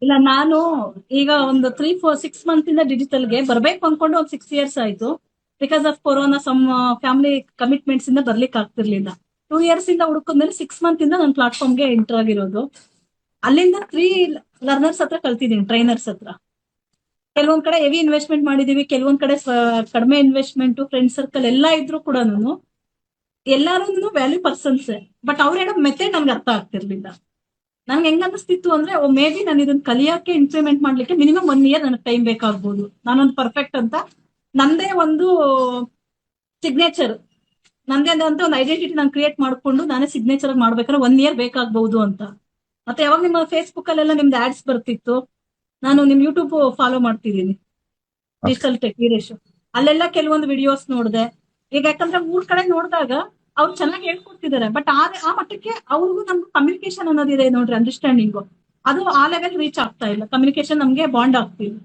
ಇಲ್ಲ, ನಾನು ಈಗ ಒಂದು 3-4-6 ಮಂತ್ ಇಂದ ಡಿಜಿಟಲ್ಗೆ ಬರ್ಬೇಕು ಅನ್ಕೊಂಡು ಒಂದು 6 years ಆಯ್ತು. Because of corona, some family commitments ಇಂದ ಬರ್ಲಿಕ್ಕೆ ಆಗ್ತಿರ್ಲಿಲ್ಲ. 2 years ಇಂದ ಹುಡುಕದ್ಮೇಲೆ 6 month ಇಂದ ನನ್ನ ಪ್ಲಾಟ್ಫಾರ್ಮ್ಗೆ ಎಂಟರ್ ಆಗಿರೋದು. ಅಲ್ಲಿಂದ 3 ಲರ್ನರ್ಸ್ ಹತ್ರ ಕಲ್ತಿದ್ದೀನಿ, ಟ್ರೈನರ್ಸ್ ಹತ್ರ. ಕೆಲವೊಂದ್ ಕಡೆ ಹೆವಿ ಇನ್ವೆಸ್ಟ್ಮೆಂಟ್ ಮಾಡಿದೀವಿ, ಕೆಲವೊಂದ್ ಕಡೆ ಕಡಿಮೆ ಇನ್ವೆಸ್ಟ್ಮೆಂಟ್, ಫ್ರೆಂಡ್ ಸರ್ಕಲ್ ಎಲ್ಲ ಇದ್ರು ಕೂಡ ಎಲ್ಲಾರು ವ್ಯಾಲ್ಯೂ ಪರ್ಸನ್ಸ್. ಬಟ್ ಅವ್ರು ಹೇಳೋ ಮೆಥಡ್ ನನ್ಗೆ ಅರ್ಥ ಆಗ್ತಿರ್ಲಿಲ್ಲ. ನನ್ಗೆ ಹೆಂಗ್ ಅನಿಸ್ತಿತ್ತು ಅಂದ್ರೆ, ಮೇ ಬಿ ನಾನು ಇದನ್ನ ಕಲಿಯಕ್ಕೆ, ಇಂಪ್ಲಿಮೆಂಟ್ ಮಾಡ್ಲಿಕ್ಕೆ ಮಿನಿಮಮ್ 1 year ನನಗೆ ಟೈಮ್ ಬೇಕಾಗ್ಬೋದು. ನಾನೊಂದು ಪರ್ಫೆಕ್ಟ್ ಅಂತ ನಂದೇ ಒಂದು ಸಿಗ್ನೇಚರ್, ನಂದೇ ಅಂತ ಒಂದು ಐಡೆಂಟಿಟಿ ನಾನು ಕ್ರಿಯೇಟ್ ಮಾಡ್ಕೊಂಡು ನಾನೇ ಸಿಗ್ನೇಚರ್ ಮಾಡ್ಬೇಕಾದ್ರೆ 1 year ಬೇಕಾಗಬಹುದು ಅಂತ. ಮತ್ತೆ ಯಾವಾಗ ನಿಮ್ಮ ಫೇಸ್ಬುಕ್ ಅಲ್ಲೆಲ್ಲ ನಿಮ್ದು ಆಡ್ಸ್ ಬರ್ತಿತ್ತು, ನಾನು ನಿಮ್ ಯೂಟ್ಯೂಬ್ ಫಾಲೋ ಮಾಡ್ತಿದ್ದೀನಿ, ಓಕೆ. Digital tech Veeresh. ಅಲ್ಲೆಲ್ಲ ಕೆಲವೊಂದು ವಿಡಿಯೋಸ್ ನೋಡಿದೆ. ಈಗ ಯಾಕಂದ್ರೆ ಊರ್ ಕಡೆ ನೋಡಿದಾಗ ಅವ್ರು ಚೆನ್ನಾಗಿ ಹೇಳ್ಕೊಡ್ತಿದ್ದಾರೆ, ಬಟ್ ಆ ಮಟ್ಟಕ್ಕೆ ಅವ್ರಿಗೂ ನಮ್ಗೂ ಕಮ್ಯುನಿಕೇಶನ್ ಅನ್ನೋದಿದೆ ನೋಡ್ರಿ, ಅಂಡರ್ಸ್ಟ್ಯಾಂಡಿಂಗು. ಅದು ಆ ಲೆವೆಲ್ ರೀಚ್ ಆಗ್ತಾ ಇಲ್ಲ. ಕಮ್ಯುನಿಕೇಶನ್ ನಮ್ಗೆ ಬಾಂಡ್ ಆಗ್ತಿಲ್ಲ.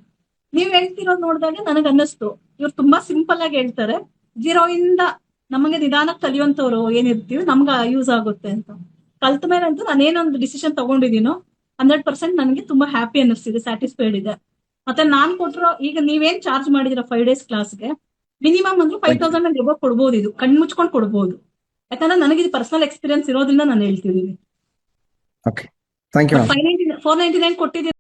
ನೀವ್ ಹೇಳ್ತಿರೋದು ನೋಡಿದಾಗ ನನಗ್ ಅನ್ನಿಸ್ತು, ಇವ್ರು ತುಂಬಾ ಸಿಂಪಲ್ ಆಗಿ ಹೇಳ್ತಾರೆ. 0 ಇಂದ ನಮಗೆ ನಿಧಾನಕ್ಕೆ ಕಲಿಯುವಂತವ್ರು ಏನಿರ್ತೀವಿ, ನಮ್ಗೆ ಯೂಸ್ ಆಗುತ್ತೆ ಅಂತ. ಕಲ್ತ ಮೇಲೆ ಅಂತೂ ನಾನೇನೊಂದು ಡಿಸಿಷನ್ ತಗೊಂಡಿದ್ದೀನೋ 100% ನನಗೆ ತುಂಬಾ ಹ್ಯಾಪಿ ಅನ್ನಿಸ್ತಿದೆ, ಸ್ಯಾಟಿಸ್ಫೈಡ್ ಇದೆ. ಮತ್ತೆ ನಾನ್ ಕೊಟ್ಟಿರೋ, ಈಗ ನೀವೇನ್ ಚಾರ್ಜ್ ಮಾಡಿದಿರ 5 days ಕ್ಲಾಸ್ಗೆ, ಮಿನಿಮಮ್ ಅಂದ್ರೆ ಥ್ಯಾಂಕ್ ಯು. 5,000 ಎಬೋ ಕೊಡ್ಬೋದು. ಇದು ಕಣ್ ಮುಚ್ಕೊಂಡು ಕೊಡ್ಬೋದು. ಯಾಕಂದ್ರೆ ನನಗೆ ಇದು ಪರ್ಸನಲ್ ಎಕ್ಸ್ಪೀರಿಯನ್ಸ್ ಇರೋದ್ರಿಂದ ನಾನು ಹೇಳ್ತಿದ್ದೀನಿ. Okay, thank you but ma'am. 499 ಕೊಟ್ಟಿದ್ದೀನಿ.